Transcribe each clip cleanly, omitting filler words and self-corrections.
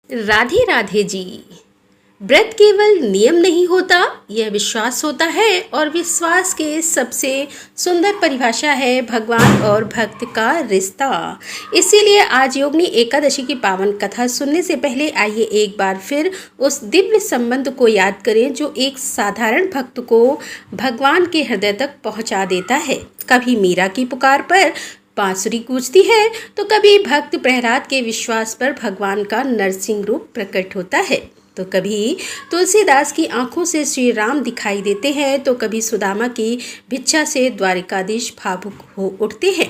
राधे राधे जी। व्रत केवल नियम नहीं होता, यह विश्वास होता है और विश्वास के सबसे सुंदर परिभाषा है भगवान और भक्त का रिश्ता। इसीलिए आज योगिनी एकादशी की पावन कथा सुनने से पहले आइए एक बार फिर उस दिव्य संबंध को याद करें जो एक साधारण भक्त को भगवान के हृदय तक पहुंचा देता है। कभी मीरा की पुकार पर बांसुरी गूंजती है तो कभी भक्त प्रहलाद के विश्वास पर भगवान का नरसिंह रूप प्रकट होता है, तो कभी तुलसीदास की आंखों से श्री राम दिखाई देते हैं, तो कभी सुदामा की भिक्षा से द्वारिकाधीश भावुक हो उठते हैं।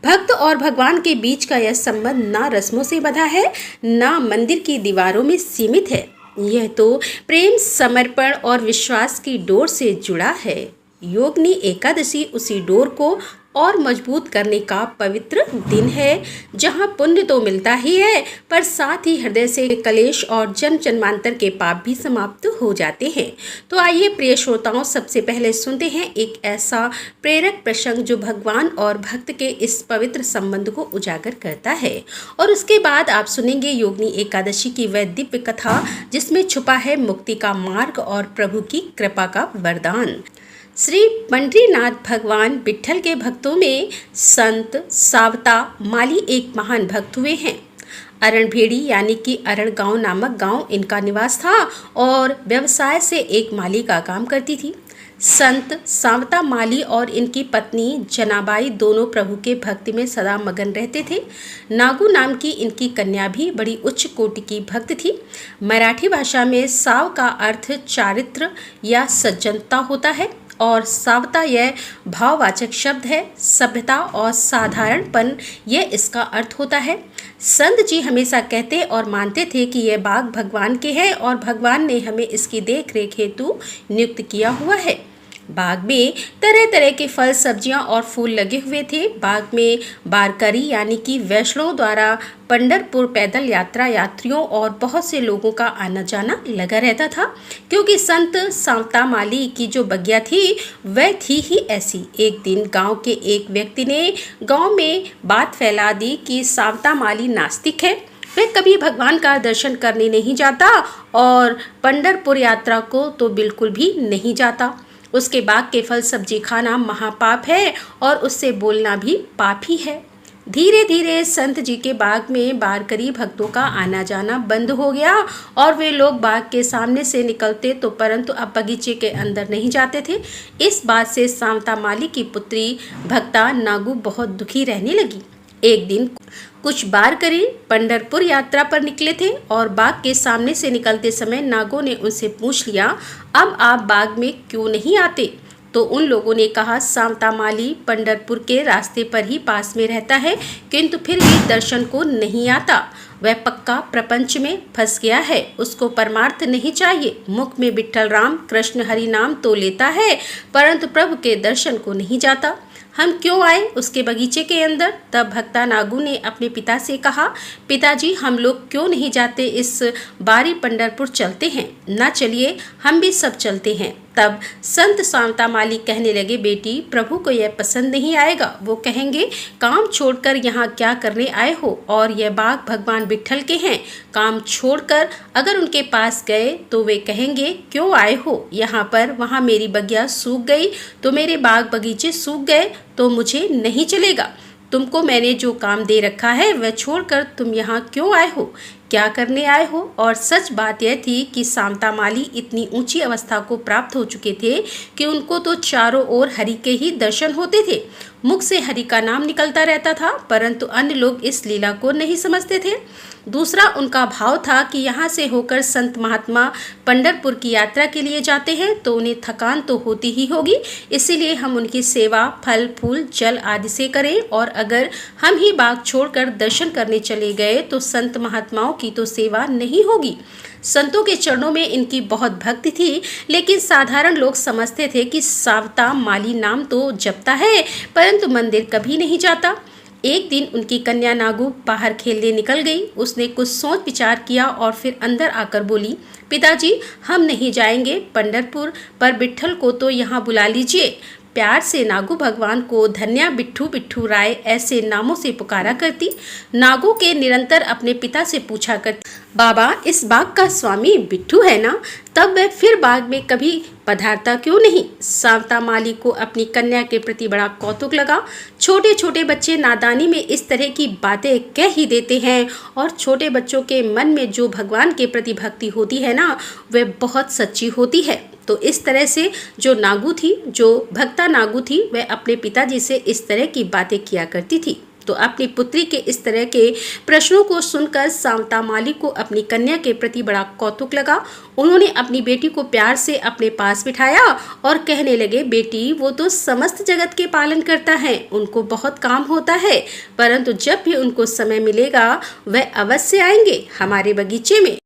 भक्त और भगवान के बीच का यह संबंध ना रस्मों से बंधा है, ना मंदिर की दीवारों में सीमित है। यह तो प्रेम, समर्पण और विश्वास की डोर से जुड़ा है। योगिनी एकादशी उसी डोर को और मजबूत करने का पवित्र दिन है, जहां पुण्य तो मिलता ही है, पर साथ ही हृदय से कलेश और जन्म जन्मांतर के पाप भी समाप्त हो जाते हैं। तो आइए प्रिय श्रोताओं, सबसे पहले सुनते हैं एक ऐसा प्रेरक प्रसंग जो भगवान और भक्त के इस पवित्र संबंध को उजागर करता है, और उसके बाद आप सुनेंगे योगिनी एकादशी की वह दिव्य कथा जिसमें छुपा है मुक्ति का मार्ग और प्रभु की कृपा का वरदान। श्री पंढरीनाथ भगवान विट्ठल के भक्तों में संत सावता माली एक महान भक्त हुए हैं। अरणभेड़ी यानी कि अरण गांव नामक गांव इनका निवास था और व्यवसाय से एक माली का काम करती थी। संत सावता माली और इनकी पत्नी जनाबाई दोनों प्रभु के भक्ति में सदा मगन रहते थे। नागू नाम की इनकी कन्या भी बड़ी उच्च कोटि की भक्त थी। मराठी भाषा में साव का अर्थ चारित्र या सज्जनता होता है और सावता यह भाववाचक शब्द है। सभ्यता और साधारणपन यह इसका अर्थ होता है। संत जी हमेशा कहते और मानते थे कि यह बाग भगवान के है और भगवान ने हमें इसकी देख रेख हेतु नियुक्त किया हुआ है। बाग में तरह तरह के फल, सब्जियां और फूल लगे हुए थे। बाग में बारकरी यानी कि वैष्णव द्वारा पंढरपुर पैदल यात्रा यात्रियों और बहुत से लोगों का आना जाना लगा रहता था, क्योंकि संत सावता माली की जो बगिया थी वह थी ही ऐसी। एक दिन गांव के एक व्यक्ति ने गांव में बात फैला दी कि सावता माली नास्तिक है, वह कभी भगवान का दर्शन करने नहीं जाता और पंढरपुर यात्रा को तो बिल्कुल भी नहीं जाता। उसके बाग के फल सब्जी खाना महापाप है और उससे बोलना भी पाप ही है। धीरे धीरे संत जी के बाग में बारकरी भक्तों का आना जाना बंद हो गया और वे लोग बाग के सामने से निकलते तो परंतु अब बगीचे के अंदर नहीं जाते थे। इस बात से सावता माली की पुत्री भक्ता नागू बहुत दुखी रहने लगी। एक दिन कुछ बारकरी पंढरपुर यात्रा पर निकले थे और बाग के सामने से निकलते समय नागों ने उनसे पूछ लिया, अब आप बाग में क्यों नहीं आते? तो उन लोगों ने कहा, सावता माली पंढरपुर के रास्ते पर ही पास में रहता है, किंतु फिर भी दर्शन को नहीं आता। वह पक्का प्रपंच में फंस गया है, उसको परमार्थ नहीं चाहिए। मुख में विट्ठल राम कृष्ण हरि नाम तो लेता है, परंतु प्रभु के दर्शन को नहीं जाता। हम क्यों आए उसके बगीचे के अंदर? तब भक्ता नागू ने अपने पिता से कहा, पिताजी हम लोग क्यों नहीं जाते, इस बारी पंढरपुर चलते हैं, ना चलिए हम भी सब चलते हैं। तब संत सावता माली कहने लगे, बेटी प्रभु को यह पसंद नहीं आएगा, वो कहेंगे काम छोड़कर यहाँ क्या करने आए हो, और यह बाग भगवान विट्ठल के हैं। काम छोड़कर अगर उनके पास गए तो वे कहेंगे क्यों आए हो यहाँ पर, वहाँ मेरी बगिया सूख गई तो मेरे बाग बगीचे सूख गए तो मुझे नहीं चलेगा। तुमको मैंने जो काम दे रखा है वह छोड़कर तुम यहाँ क्यों आए हो, क्या करने आए हो? और सच बात यह थी कि सावता माली इतनी ऊंची अवस्था को प्राप्त हो चुके थे कि उनको तो चारों ओर हरि के ही दर्शन होते थे। मुख से हरि का नाम निकलता रहता था, परंतु अन्य लोग इस लीला को नहीं समझते थे। दूसरा उनका भाव था कि यहाँ से होकर संत महात्मा पंढरपुर की यात्रा के लिए जाते हैं तो उन्हें थकान तो होती ही होगी, इसीलिए हम उनकी सेवा फल फूल जल आदि से करें, और अगर हम ही बाग छोड़कर दर्शन करने चले गए तो संत महात्माओं की तो सेवा नहीं होगी। संतों के चरणों में इनकी बहुत भक्ति थी, लेकिन साधारण लोग समझते थे कि सावता माली नाम तो जपता है परंतु मंदिर कभी नहीं जाता। एक दिन उनकी कन्या नागू बाहर खेलने निकल गई। उसने कुछ सोच विचार किया और फिर अंदर आकर बोली, पिताजी हम नहीं जाएंगे पंढरपुर, पर विट्ठल को तो यहाँ बुला लीजिए। प्यार से नागू भगवान को धन्या, बिट्ठू, बिट्ठू राय ऐसे नामों से पुकारा करती। नागू के निरंतर अपने पिता से पूछा करती, बाबा इस बाग का स्वामी बिट्ठू है ना? तब वह फिर बाग में कभी पधारता क्यों नहीं? सांवता माली को अपनी कन्या के प्रति बड़ा कौतुक लगा। छोटे छोटे बच्चे नादानी में इस तरह की बातें कह ही देते हैं, और छोटे बच्चों के मन में जो भगवान के प्रति भक्ति होती है ना, वह बहुत सच्ची होती है। तो इस तरह से जो नागू थी, जो भक्ता नागू थी, वह अपने पिताजी से इस तरह की बातें किया करती थी। तो अपनी पुत्री के इस तरह के प्रश्नों को सुनकर सांवता माली को अपनी कन्या के प्रति बड़ा कौतुक लगा। उन्होंने अपनी बेटी को प्यार से अपने पास बिठाया और कहने लगे, बेटी वो तो समस्त जगत के पालन करता है, उनको बहुत काम होता है, परंतु जब भी उनको समय मिलेगा वह अवश्य आएंगे हमारे बगीचे में।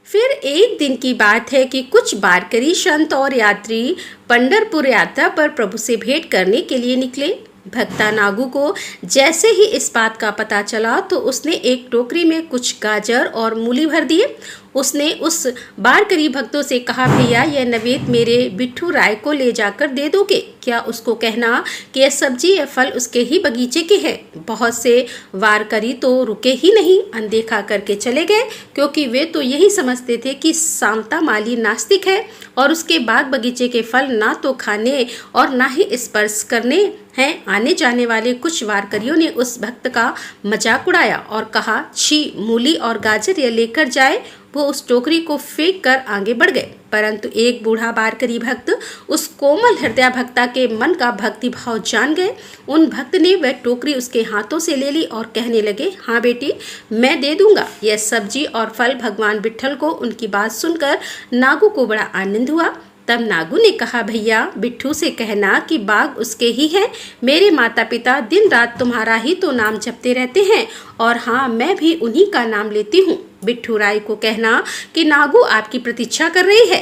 फिर एक दिन की बात है कि कुछ वारकरी संत और यात्री पंढरपुर यात्रा पर प्रभु से भेंट करने के लिए निकले। भक्ता नागू को जैसे ही इस बात का पता चला तो उसने एक टोकरी में कुछ गाजर और मूली भर दिए। उसने उस वारकरी भक्तों से कहा, भैया यह नवेद मेरे बिट्ठू राय को ले जाकर दे दोगे क्या? उसको कहना कि यह सब्जी या फल उसके ही बगीचे के हैं। बहुत से वारकरी तो रुके ही नहीं, अनदेखा करके चले गए, क्योंकि वे तो यही समझते थे कि सांवता माली नास्तिक है और उसके बाग बगीचे के फल ना तो खाने और ना ही स्पर्श करने हैं। आने जाने वाले कुछ वारकरियों ने उस भक्त का मजाक उड़ाया और कहा, छी, मूली और गाजर यह लेकर जाए। वो उस टोकरी को फेंक कर आगे बढ़ गए, परंतु एक बूढ़ा वारकरी भक्त उस कोमल हृदय भक्ता के मन का भक्ति भाव जान गए। उन भक्त ने वह टोकरी उसके हाथों से ले ली और कहने लगे, हाँ बेटी मैं दे दूंगा यह सब्जी और फल भगवान विट्ठल को। उनकी बात सुनकर नागू को बड़ा आनंद हुआ। तब नागू ने कहा, भैया बिट्ठू से कहना कि बाग उसके ही है। मेरे माता पिता दिन रात तुम्हारा ही तो नाम जपते रहते हैं, और हाँ मैं भी उन्हीं का नाम लेती हूँ। बिट्ठू राय को कहना कि नागू आपकी प्रतीक्षा कर रही है,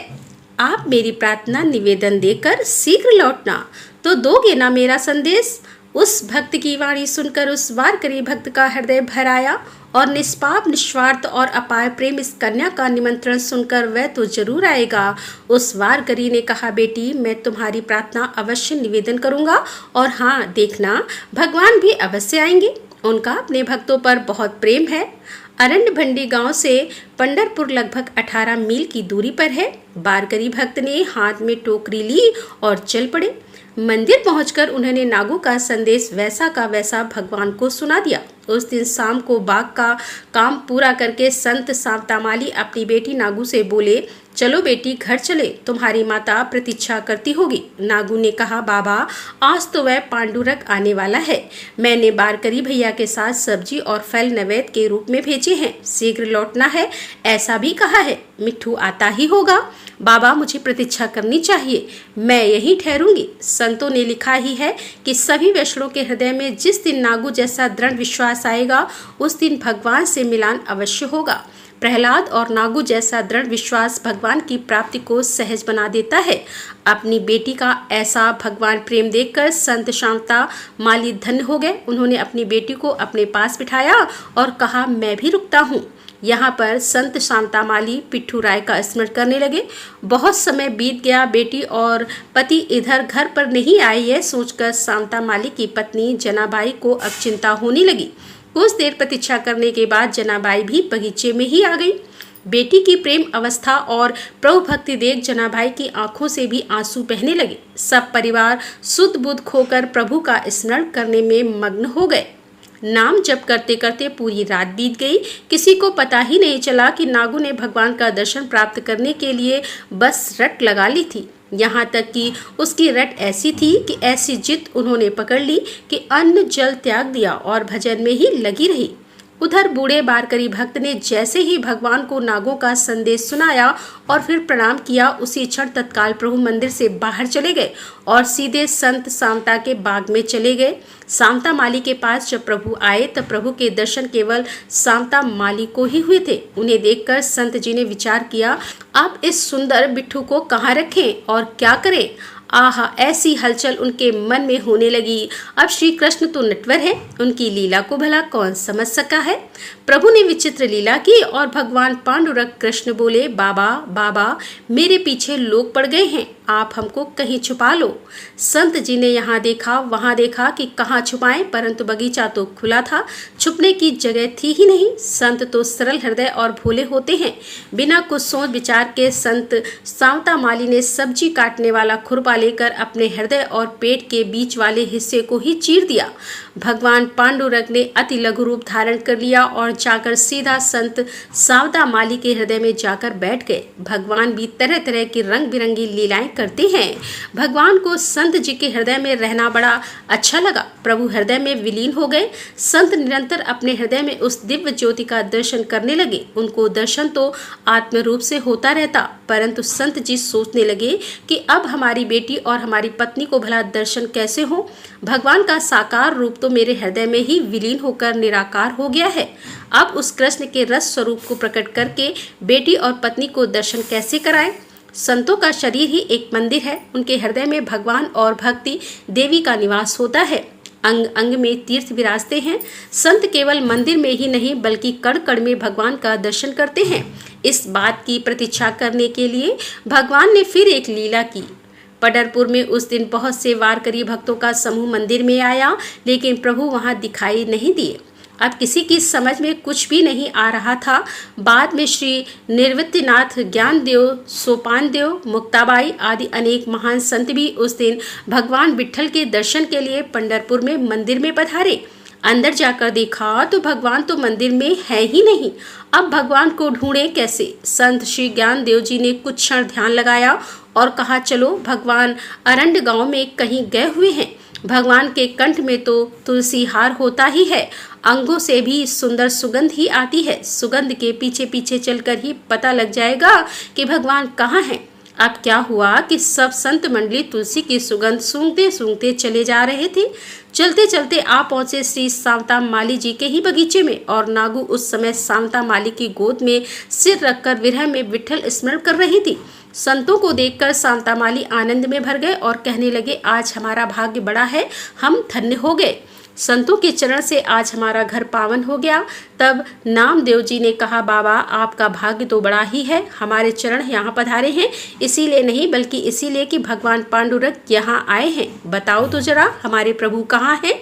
आप मेरी प्रार्थना निवेदन देकर शीघ्र लौटना। तो दोगे ना मेरा संदेश? उस भक्त की वाणी सुनकर उस वारकरी भक्त का हृदय भर आया, और निष्पाप, निस्वार्थ और अपार प्रेम इस कन्या का निमंत्रण सुनकर वह तो जरूर आएगा। उस वारकरी ने कहा, बेटी मैं तुम्हारी प्रार्थना अवश्य निवेदन करूंगा, और हाँ देखना भगवान भी अवश्य आएंगे। उनका अपने भक्तों पर बहुत प्रेम है। अरण्य भंडी गांव से पंढरपुर लगभग 18 मील की दूरी पर है। वारकरी भक्त ने हाथ में टोकरी ली और चल पड़े। मंदिर पहुंचकर उन्होंने नागू का संदेश वैसा का वैसा भगवान को सुना दिया। उस दिन शाम को बाग का काम पूरा करके संत सांवता माली अपनी बेटी नागू से बोले, चलो बेटी घर चले, तुम्हारी माता प्रतीक्षा करती होगी। नागू ने कहा, बाबा आज तो वह पांडुरंग आने वाला है। मैंने वारकरी भैया के साथ सब्जी और फल नैवेद्य के रूप में भेजे हैं, शीघ्र लौटना है ऐसा भी कहा है। मिट्ठू आता ही होगा, बाबा मुझे प्रतीक्षा करनी चाहिए, मैं यहीं ठहरूंगी। संतों ने लिखा ही है कि सभी वैष्णवों के हृदय में जिस दिन नागू जैसा दृढ़ विश्वास आएगा उस दिन भगवान से मिलान अवश्य होगा। प्रहलाद और नागू जैसा दृढ़ विश्वास भगवान की प्राप्ति को सहज बना देता है। अपनी बेटी का ऐसा भगवान प्रेम देखकर संत सांवता माली धन्य हो गए। उन्होंने अपनी बेटी को अपने पास बिठाया और कहा, मैं भी रुकता हूँ। यहाँ पर संत सांवता माली बिट्ठू राय का स्मरण करने लगे। बहुत समय बीत गया, बेटी और पति इधर घर पर नहीं आए, यह सोचकर सांवता माली की पत्नी जनाबाई को अब चिंता होने लगी। कुछ देर प्रतीक्षा करने के बाद जनाबाई भी बगीचे में ही आ गई। बेटी की प्रेम अवस्था और प्रभु भक्ति देख जनाबाई की आंखों से भी आंसू बहने लगे। सब परिवार सुध बुध खोकर प्रभु का स्मरण करने में मग्न हो गए। नाम जप करते करते पूरी रात बीत गई। किसी को पता ही नहीं चला कि नागू ने भगवान का दर्शन प्राप्त करने के लिए बस रट लगा ली थी। यहाँ तक कि उसकी रट ऐसी थी कि ऐसी जिद उन्होंने पकड़ ली कि अन्न जल त्याग दिया और भजन में ही लगी रही। उधर बूढ़े वारकरी भक्त ने जैसे ही भगवान को नागों का संदेश सुनाया और फिर प्रणाम किया, उसी क्षण तत्काल प्रभु मंदिर से बाहर चले गए और सीधे संत सांवता के बाग में चले गए। सांवता माली के पास जब प्रभु आए तब प्रभु के दर्शन केवल सांवता माली को ही हुए थे। उन्हें देखकर संत जी ने विचार किया, अब इस सुंदर बिट्ठू को कहाँ रखें और क्या करें। आहा, ऐसी हलचल उनके मन में होने लगी। अब श्री कृष्ण तो नटवर है, उनकी लीला को भला कौन समझ सका है। प्रभु ने विचित्र लीला की और भगवान पांडुरंग कृष्ण बोले, बाबा बाबा मेरे पीछे लोग पड़ गए हैं, आप हमको कहीं छुपा लो। संत जी ने यहाँ देखा वहाँ देखा कि कहाँ छुपाएं, परंतु बगीचा तो खुला था, छुपने की जगह थी ही नहीं। संत तो सरल हृदय और भोले होते हैं। बिना कुछ सोच विचार के संत सांवता माली ने सब्जी काटने वाला खुरपा लेकर अपने हृदय और पेट के बीच वाले हिस्से को ही चीर दिया। भगवान पांडुरंग ने अति लघु रूप धारण कर लिया और जाकर सीधा संत सांवता माली के हृदय में जाकर बैठ गए। भगवान भी तरह तरह की रंग बिरंगी लीलाएं करते हैं। भगवान को संत जी के हृदय में रहना बड़ा अच्छा लगा। प्रभु हृदय में विलीन हो गए। संत निरंतर अपने हृदय में उस दिव्य ज्योति का दर्शन करने लगे। उनको दर्शन तो आत्म रूप से होता रहता, परंतु संत जी सोचने लगे कि अब हमारी बेटी और हमारी पत्नी को भला दर्शन कैसे हो। भगवान का साकार रूप तो मेरे हृदय में ही विलीन होकर निराकार हो गया है। अब उस कृष्ण के रस स्वरूप को प्रकट करके बेटी और पत्नी को दर्शन कैसे कराएं। संतों का शरीर ही एक मंदिर है। उनके हृदय में भगवान और भक्ति देवी का निवास होता है। अंग अंग में तीर्थ विराजते हैं। संत केवल मंदिर में ही नहीं बल्कि कण कण में भगवान का दर्शन करते हैं। इस बात की प्रतीक्षा करने के लिए भगवान ने फिर एक लीला की। पंढरपुर में उस दिन बहुत से वारकरी भक्तों का समूह मंदिर में आया, लेकिन प्रभु वहां दिखाई नहीं दिए। अब किसी की समझ में कुछ भी नहीं आ रहा था। बाद में श्री निर्वृत्तिनाथ, ज्ञानदेव, सोपानदेव, मुक्ताबाई आदि अनेक महान संत भी उस दिन भगवान विट्ठल के दर्शन के लिए पंढरपुर में मंदिर में पधारे। अंदर जाकर देखा तो भगवान तो मंदिर में है ही नहीं। अब भगवान को ढूंढे कैसे। संत श्री ज्ञानदेव जी ने कुछ क्षण ध्यान लगाया और कहा, चलो भगवान अरंड गांव में कहीं गए हुए हैं। भगवान के कंठ में तो तुलसी हार होता ही है, अंगों से भी सुंदर सुगंध ही आती है। सुगंध के पीछे पीछे चलकर ही पता लग जाएगा कि भगवान कहाँ हैं। अब क्या हुआ कि सब संत मंडली तुलसी की सुगंध सूंघते सूंघते चले जा रहे थे। चलते चलते आ पहुंचे श्री सांवता माली जी के ही बगीचे में, और नागू उस समय सांवता माली की गोद में सिर रखकर विरह में विट्ठल स्मरण कर रही थी। संतों को देखकर सांवता माली आनंद में भर गए और कहने लगे, आज हमारा भाग्य बड़ा है, हम धन्य हो गए। संतों के चरण से आज हमारा घर पावन हो गया। तब नामदेव जी ने कहा, बाबा आपका भाग्य तो बड़ा ही है, हमारे चरण यहाँ पधारे हैं इसीलिए नहीं बल्कि इसीलिए कि भगवान पांडुरंग यहाँ आए हैं। बताओ तो जरा हमारे प्रभु कहाँ हैं।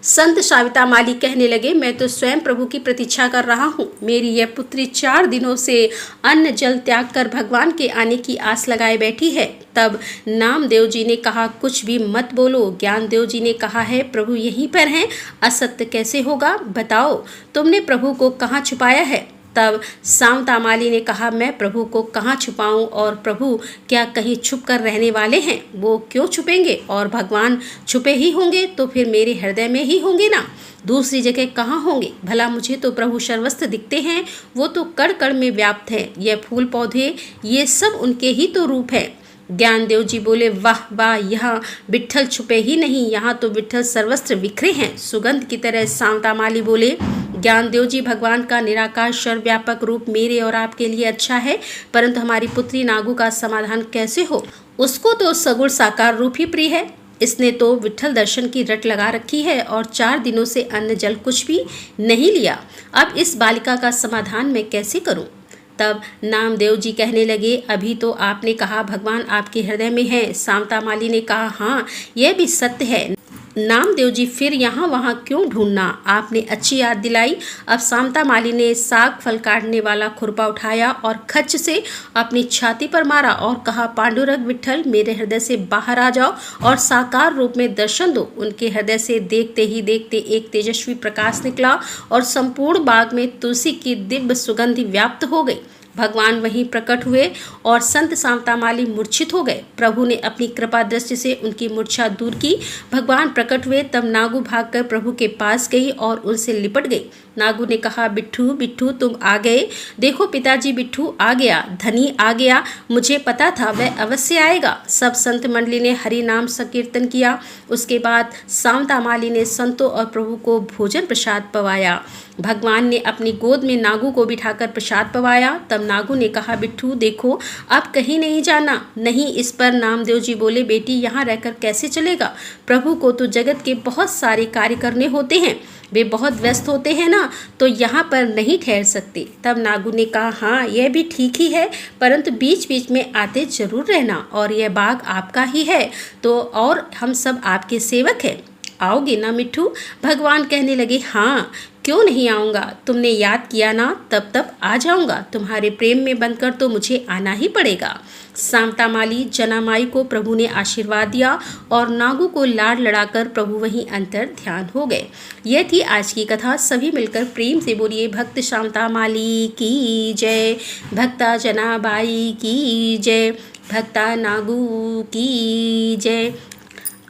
संत सांवता माली कहने लगे, मैं तो स्वयं प्रभु की प्रतीक्षा कर रहा हूँ। मेरी यह पुत्री 4 दिनों से अन्न जल त्याग कर भगवान के आने की आस लगाए बैठी है। तब नामदेव जी ने कहा, कुछ भी मत बोलो। ज्ञानदेव जी ने कहा है, प्रभु यहीं पर हैं, असत्य कैसे होगा। बताओ तुमने प्रभु को कहाँ छुपाया है। तब सांवता माली ने कहा, मैं प्रभु को कहाँ छुपाऊं, और प्रभु क्या कहीं छुप कर रहने वाले हैं। वो क्यों छुपेंगे, और भगवान छुपे ही होंगे तो फिर मेरे हृदय में ही होंगे ना, दूसरी जगह कहाँ होंगे। भला मुझे तो प्रभु सर्वस्त्र दिखते हैं, वो तो कण कण में व्याप्त है। यह फूल पौधे ये सब उनके ही तो रूप है। ज्ञानदेव जी बोले, वाह वाह, यहाँ विट्ठल छुपे ही नहीं, यहाँ तो विट्ठल सर्वस्त्र बिखरे हैं सुगंध की तरह। सांवता माली बोले, ज्ञानदेव जी भगवान का निराकार सर्वव्यापक रूप मेरे और आपके लिए अच्छा है, परंतु हमारी पुत्री नागू का समाधान कैसे हो। उसको तो सगुण साकार रूप ही प्रिय है। इसने तो विट्ठल दर्शन की रट लगा रखी है और 4 दिनों से अन्न जल कुछ भी नहीं लिया। अब इस बालिका का समाधान मैं कैसे करूं। तब नामदेव जी कहने लगे, अभी तो आपने कहा भगवान आपके हृदय में है। सांवता माली ने कहा, हाँ यह भी सत्य है। नामदेव जी फिर यहाँ वहाँ क्यों ढूंढना, आपने अच्छी याद दिलाई। अब सांवता माली ने साग फल काटने वाला खुरपा उठाया और खच्च से अपनी छाती पर मारा और कहा, पांडुरंग विट्ठल मेरे हृदय से बाहर आ जाओ और साकार रूप में दर्शन दो। उनके हृदय से देखते ही देखते एक तेजस्वी प्रकाश निकला और संपूर्ण बाग में तुलसी की दिव्य सुगंधि व्याप्त हो गई। भगवान वहीं प्रकट हुए और संत सांवता माली मूर्छित हो गए। प्रभु ने अपनी कृपा दृष्टि से उनकी मूर्छा दूर की। भगवान प्रकट हुए तब नागू भागकर प्रभु के पास गई और उनसे लिपट गई। नागू ने कहा, बिट्ठू बिट्ठू तुम आ गए। देखो पिताजी, बिट्ठू आ गया, धनी आ गया, मुझे पता था वह अवश्य आएगा। सब संत मंडली ने हरि नाम संकीर्तन किया। उसके बाद सांवता माली ने संतों और प्रभु को भोजन प्रसाद पवाया। भगवान ने अपनी गोद में नागू को बिठाकर प्रसाद पवाया। तब नागू ने कहा, बिट्ठू देखो, अब कहीं नहीं जाना। नहीं। इस पर नामदेव जी बोले, बेटी यहाँ रहकर कैसे चलेगा? प्रभु को तो जगत के बहुत सारे कार्य करने होते हैं, वे बहुत व्यस्त होते हैं ना, तो यहाँ पर नहीं ठहर सकते। तब नागू ने कहा, हाँ यह भी ठीक ही है, परंतु बीच बीच में आते जरूर रहना, और यह बाग आपका ही है तो, और हम सब आपके सेवक हैं। आओगे ना मिट्ठू? भगवान कहने लगे, हाँ क्यों नहीं आऊँगा, तुमने याद किया ना, तब तब आ जाऊँगा। तुम्हारे प्रेम में बंधकर तो मुझे आना ही पड़ेगा। सांतामाली जनामाई को प्रभु ने आशीर्वाद दिया और नागू को लाड लड़ाकर प्रभु वहीं अंतर ध्यान हो गए। यह थी आज की कथा। सभी मिलकर प्रेम से बोलिए, भक्त शांतामाली की जय, भक्ता जनाबाई की जय, भक्ता नागू की जय।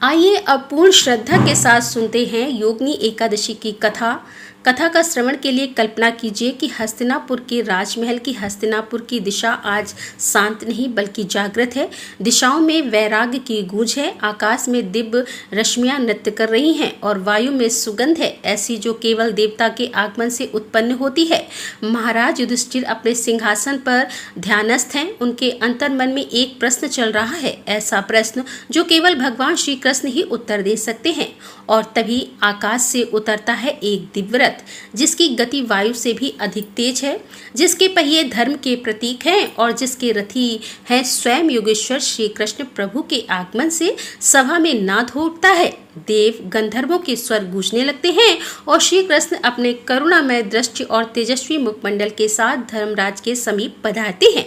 आइए अब पूर्ण श्रद्धा के साथ सुनते हैं योगिनी एकादशी की कथा। कथा का श्रवण के लिए कल्पना कीजिए कि हस्तिनापुर के राजमहल की हस्तिनापुर की दिशा आज शांत नहीं बल्कि जागृत है। दिशाओं में वैराग्य की गूंज है, आकाश में दिव्य रश्मियां नृत्य कर रही हैं और वायु में सुगंध है, ऐसी जो केवल देवता के आगमन से उत्पन्न होती है। महाराज युधिष्ठिर अपने सिंहासन पर ध्यानस्थ हैं। उनके अंतर्मन में एक प्रश्न चल रहा है, ऐसा प्रश्न जो केवल भगवान श्री कृष्ण ही उत्तर दे सकते हैं। और तभी आकाश से उतरता है एक दिव्य रथ, जिसकी गति वायु से भी अधिक तेज है, जिसके पहिए धर्म के प्रतीक हैं और जिसके रथी है स्वयं योगेश्वर श्री कृष्ण। प्रभु के आगमन से सभा में नाद हो उठता है, देव गंधर्वों के स्वर गूंजने लगते हैं और श्री कृष्ण अपने करुणामय दृष्टि और तेजस्वी मुखमंडल के साथ धर्मराज के समीप पधारते हैं।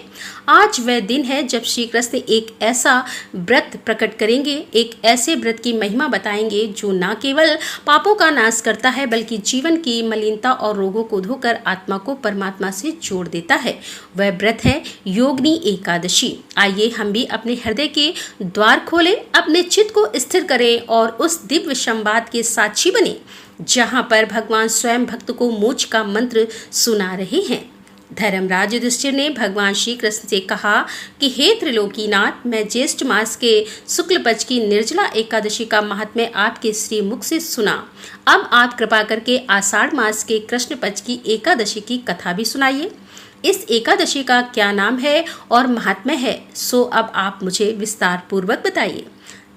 आज वह दिन है जब श्री कृष्ण एक ऐसा व्रत प्रकट करेंगे, एक ऐसे व्रत की महिमा बताएंगे जो न केवल पापों का नाश करता है बल्कि जीवन की मलिनता और रोगों को धोकर आत्मा को परमात्मा से जोड़ देता है। वह व्रत है योगिनी एकादशी। आइए हम भी अपने हृदय के द्वार खोलें, अपने चित्त को स्थिर करें और उस दिव्य संवाद के साक्षी बने जहां पर भगवान स्वयं भक्त को मोक्ष का मंत्र सुना रहे हैं। धर्मराज युधिष्ठिर ने भगवान श्री कृष्ण से कहा कि हे त्रिलोकीनाथ, मैं ज्येष्ठ मास के शुक्ल पक्ष की निर्जला एकादशी का महात्म्य आपके श्री मुख से सुना। अब आप कृपा करके आषाढ़ मास के कृष्ण पक्ष की एकादशी की कथा भी सुनाइए। इस एकादशी का क्या नाम है और महात्म्य है, सो अब आप मुझे विस्तार पूर्वक बताइए।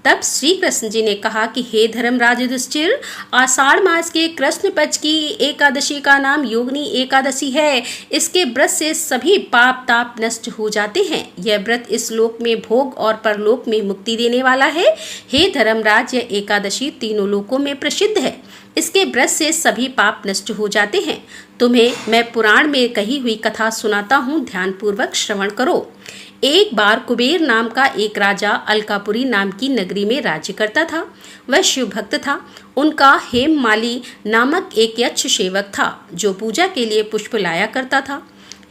तब श्री कृष्ण जी ने कहा कि हे धर्मराज युधिष्ठिर, आषाढ़ मास के कृष्ण पक्ष की एकादशी का नाम योगिनी एकादशी है। इसके व्रत से सभी पाप ताप नष्ट हो जाते हैं। यह व्रत इस लोक में भोग और परलोक में मुक्ति देने वाला है। हे धर्मराज, यह एकादशी तीनों लोकों में प्रसिद्ध है। इसके व्रत से सभी पाप नष्ट हो जाते हैं। तुम्हें मैं पुराण में कही हुई कथा सुनाता हूँ, ध्यान पूर्वक श्रवण करो। एक बार कुबेर नाम का एक राजा अलकापुरी नाम की नगरी में राज्य करता था। वह शिव भक्त था। उनका हेममाली नामक एक यक्ष सेवक था जो पूजा के लिए पुष्प लाया करता था।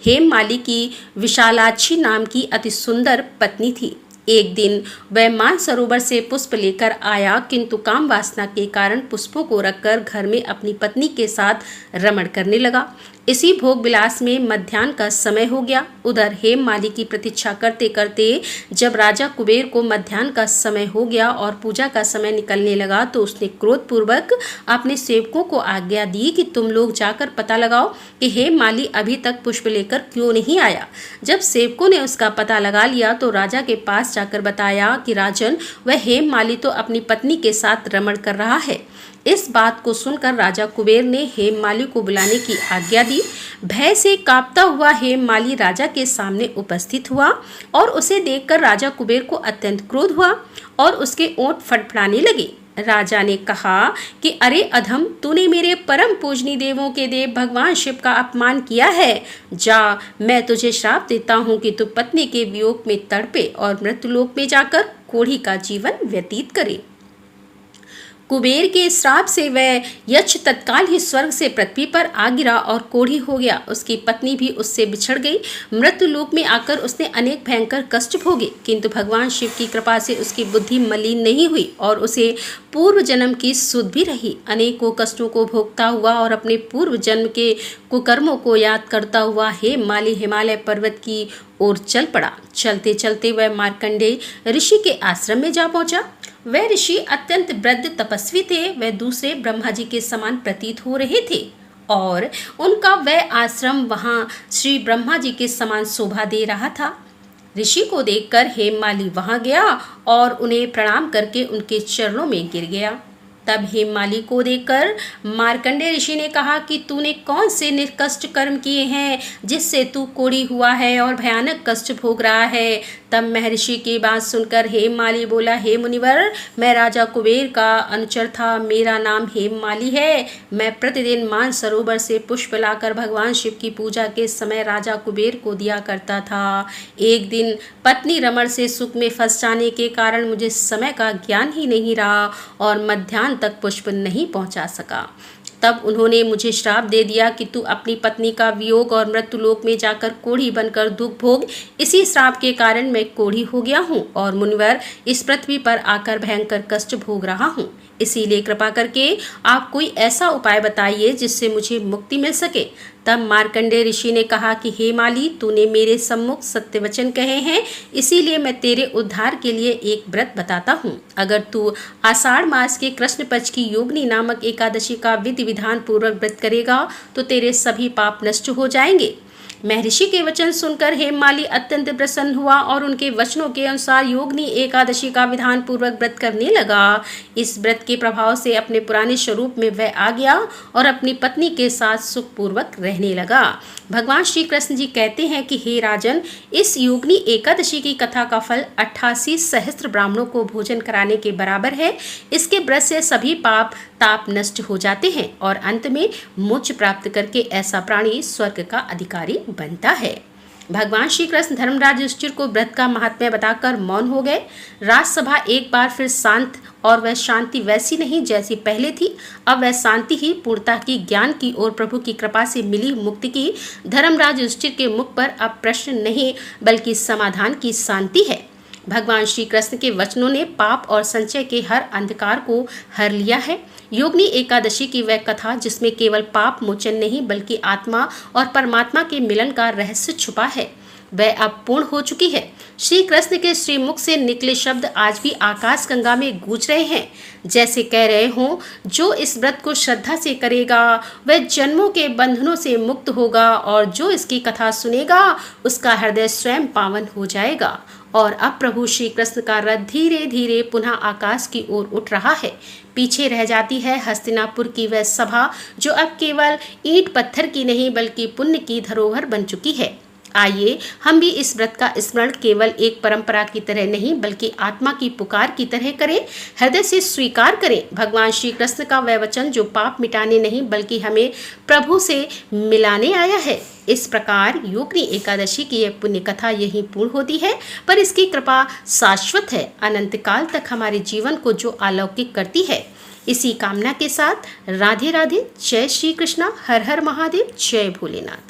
हेममाली की विशालाक्षी नाम की अति सुंदर पत्नी थी। एक दिन वह मानसरोवर से पुष्प लेकर आया, किंतु काम वासना के कारण पुष्पों को रखकर घर में अपनी पत्नी के साथ रमण करने लगा। इसी भोग विलास में मध्याह्न का समय हो गया। उधर हेममाली की प्रतीक्षा करते करते जब राजा कुबेर को मध्याह्न का समय हो गया और पूजा का समय निकलने लगा तो उसने क्रोधपूर्वक अपने सेवकों को आज्ञा दी कि तुम लोग जाकर पता लगाओ कि हेममाली अभी तक पुष्प लेकर क्यों नहीं आया। जब सेवकों ने उसका पता लगा लिया तो राजा के पास जाकर बताया कि राजन, वह हेममाली तो अपनी पत्नी के साथ रमण कर रहा है। इस बात को सुनकर राजा कुबेर ने हेममाली को बुलाने की आज्ञा दी। भय से कांपता हुआ हेममाली राजा के सामने उपस्थित हुआ और उसे देखकर राजा कुबेर को अत्यंत क्रोध हुआ और उसके ओंठ फड़फड़ाने लगे। राजा ने कहा कि अरे अधम, तूने मेरे परम पूजनी देवों के देव भगवान शिव का अपमान किया है। जा, मैं तुझे श्राप देता हूँ कि तू पत्नी के वियोग में तड़पे और मृत्युलोक में जाकर कोढ़ी का जीवन व्यतीत करे। कुबेर के श्राप से वह यक्ष तत्काल ही स्वर्ग से पृथ्वी पर आ गिरा और कोढ़ी हो गया। उसकी पत्नी भी उससे बिछड़ गई। मृत्युलोक में आकर उसने अनेक भयंकर कष्ट भोगे, किंतु भगवान शिव की कृपा से उसकी बुद्धि मलिन नहीं हुई और उसे पूर्व जन्म की सुध भी रही। अनेकों कष्टों को भोगता हुआ और अपने पूर्व जन्म के कुकर्मों को याद करता हुआ हेममाली हिमालय पर्वत की ओर चल पड़ा। चलते चलते वह मार्कंडेय ऋषि के आश्रम में जा पहुंचा। वह ऋषि अत्यंत वृद्ध तपस्वी थे। वह दूसरे ब्रह्मा जी के समान प्रतीत हो रहे थे और उनका वह आश्रम वहाँ श्री ब्रह्मा जी के समान शोभा दे रहा था। ऋषि को देखकर हेममाली वहां गया और उन्हें प्रणाम करके उनके चरणों में गिर गया। तब हेममाली को देखकर मार्कंडेय ऋषि ने कहा कि तूने कौन से निकष्ट कर्म किए हैं जिससे तू कोढ़ी हुआ है और भयानक कष्ट भोग रहा है। तब महर्षि की बात सुनकर हेममाली बोला, हे मुनिवर, मैं राजा कुबेर का अनुचर था, मेरा नाम हेममाली है। मैं प्रतिदिन मानसरोवर से पुष्प लाकर भगवान शिव की पूजा के समय राजा कुबेर को दिया करता था। एक दिन पत्नी रमण से सुख में फंस जाने के कारण मुझे समय का ज्ञान ही नहीं रहा और मध्याह्न तक पुष्प नहीं पहुंचा सका। तब उन्होंने मुझे श्राप दे दिया कि तू अपनी पत्नी का वियोग और मृत्युलोक में जाकर कोढ़ी बनकर दुख भोग। इसी श्राप के कारण मैं कोढ़ी हो गया हूँ और मुनिवर इस पृथ्वी पर आकर भयंकर कष्ट भोग रहा हूँ। इसीलिए कृपा करके आप कोई ऐसा उपाय बताइए जिससे मुझे मुक्ति मिल सके। तब मार्कंडेय ऋषि ने कहा कि हे माली, तूने मेरे सम्मुख सत्य वचन कहे हैं, इसीलिए मैं तेरे उद्धार के लिए एक व्रत बताता हूँ। अगर तू आषाढ़ मास के कृष्ण पक्ष की योगिनी नामक एकादशी का विधि विधान पूर्वक व्रत करेगा तो तेरे सभी पाप नष्ट हो जाएंगे। महर्षि के वचन सुनकर हेममाली अत्यंत प्रसन्न हुआ और उनके वचनों के अनुसार योगिनी एकादशी का विधान पूर्वक व्रत करने लगा। इस व्रत के प्रभाव से अपने पुराने स्वरूप में वह आ गया और अपनी पत्नी के साथ सुखपूर्वक रहने लगा। भगवान श्री कृष्ण जी कहते हैं कि हे राजन, इस योगिनी एकादशी की कथा का फल 88 सहस्त्र ब्राह्मणों को भोजन कराने के बराबर है। इसके व्रत से सभी पाप ताप नष्ट हो जाते हैं और अंत में मोक्ष प्राप्त करके ऐसा प्राणी स्वर्ग का अधिकारी बनता है। भगवान श्री कृष्ण धर्मराज युधिष्ठिर को व्रत का महात्म्य बताकर मौन हो गए। राजसभा एक बार फिर शांत, और वह शांति वैसी नहीं जैसी पहले थी। अब वह शांति ही पूर्णता की, ज्ञान की और प्रभु की कृपा से मिली मुक्ति की। धर्मराज युधिष्ठिर के मुख पर अब प्रश्न नहीं बल्कि समाधान की शांति है। भगवान श्री कृष्ण के वचनों ने पाप और संचय के हर अंधकार को हर लिया है। योगिनी एकादशी की वह कथा जिसमें केवल पाप मोचन नहीं बल्कि आत्मा और परमात्मा के मिलन का रहस्य छुपा है, वह अब पूर्ण हो चुकी है। श्री कृष्ण के श्रीमुख से निकले शब्द आज भी आकाश गंगा में गूंज रहे हैं, जैसे कह रहे हों, जो इस व्रत को श्रद्धा से करेगा वह जन्मों के बंधनों से मुक्त होगा और जो इसकी कथा सुनेगा उसका हृदय स्वयं पावन हो जाएगा। और अब प्रभु श्री कृष्ण का रथ धीरे धीरे पुनः आकाश की ओर उठ रहा है। पीछे रह जाती है हस्तिनापुर की वह सभा जो अब केवल ईंट पत्थर की नहीं बल्कि पुण्य की धरोहर बन चुकी है। आइए हम भी इस व्रत का स्मरण केवल एक परंपरा की तरह नहीं बल्कि आत्मा की पुकार की तरह करें, हृदय से स्वीकार करें भगवान श्री कृष्ण का वह वचन जो पाप मिटाने नहीं बल्कि हमें प्रभु से मिलाने आया है। इस प्रकार योगिनी एकादशी की यह पुण्य कथा यहीं पूर्ण होती है, पर इसकी कृपा शाश्वत है, अनंत काल तक हमारे जीवन को जो अलौकिक करती है। इसी कामना के साथ राधे राधे, जय श्री कृष्णा, हर हर महादेव, जय भोलेनाथ।